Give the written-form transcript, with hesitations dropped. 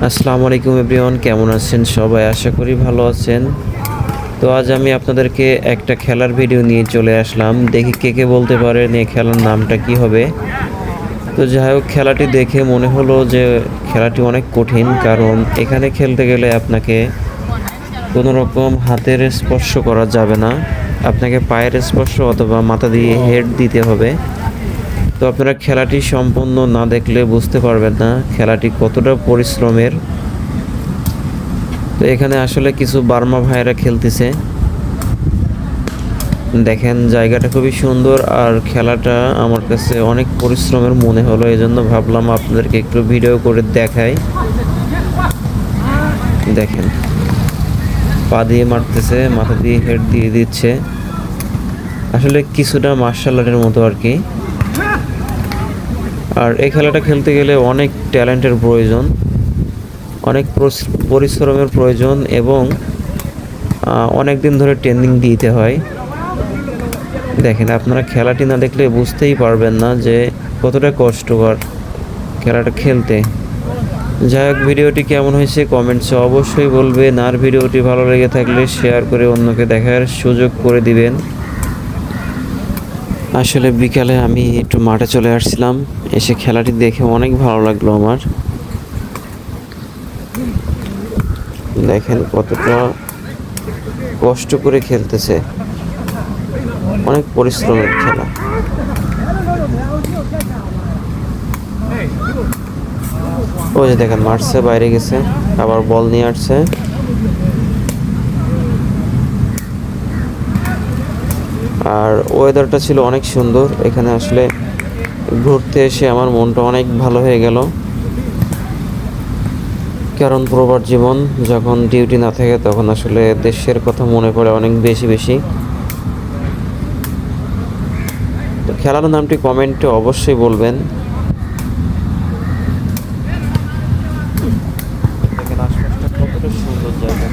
আসসালামু আলাইকুম এভরিওয়ান, কেমন আছেন সবাই? আশা করি ভালো আছেন। তো আজ আমি আপনাদেরকে একটা খেলার ভিডিও নিয়ে চলে আসলাম। দেখি কে কে বলতে পারেন এই খেলার নামটা কি হবে। তো যাই হোক, খেলাটি দেখে মনে হলো যে খেলাটি অনেক কঠিন, কারণ এখানে খেলতে গেলে আপনাকে কোনো রকম হাতের স্পর্শ করা যাবে না। আপনাকে পায়ের স্পর্শ অথবা মাথা দিয়ে হেড দিতে হবে। তো আপনারা খেলাটি সম্পূর্ণ না দেখলে বুঝতে পারবেন না খেলাটি কতটা পরিশ্রমের। তো এখানে আসলে কিছু বার্মা ভাইরা খেলতেছে। দেখেন জায়গাটা খুবই সুন্দর, আর খেলাটা আমার কাছে অনেক পরিশ্রমের মনে হলো, এই জন্য ভাবলাম আপনাদেরকে একটু ভিডিও করে দেখাই। দেখেন পা দিয়ে মারতেছে, মাথা দিয়ে হেড দিয়ে দিচ্ছে, আসলে কিছুটা মার্শাল আর্টের মতো আর কি। আর এই খেলাটা খেলতে গেলে অনেক ট্যালেন্টের প্রয়োজন, অনেক পরিশ্রমের প্রয়োজন, এবং অনেক দিন ধরে ট্রেনিং দিতে হয়। দেখেন আপনারা খেলাটি না দেখলে বুঝতেই পারবেন না যে কতটা কষ্টকর খেলাটা খেলতে। যাই হোক, ভিডিওটি কেমন হয়েছে কমেন্টসে অবশ্যই বলবেন, আর ভিডিওটি ভালো লেগে থাকলে শেয়ার করে অন্যকে দেখার সুযোগ করে দিবেন। আসলে বিকালে আমি একটু মাঠে চলে আসছিলাম, এসে খেলাটি দেখে অনেক ভালো লাগলো আমার। দেখেন কতটা কষ্ট করে খেলতেছে, অনেক পরিশ্রমের খেলা। ওই যে দেখেন মারছে, বাইরে গেছে, আবার বল নিয়ে আসছে। আর ওয়েদারটা ছিল অনেক সুন্দর, এখানে আসলে ঘুরতে এসে আমার মনটা অনেক ভালো হয়ে গেল। কারণ প্রবাস জীবন, যখন ডিউটি না থাকে তখন আসলে দেশের কথা মনে পড়ে অনেক বেশি বেশি। তো খেলার নামটি কমেন্টে অবশ্যই বলবেন। দেখেন আশপাশটা কতটা সুন্দর জায়গা।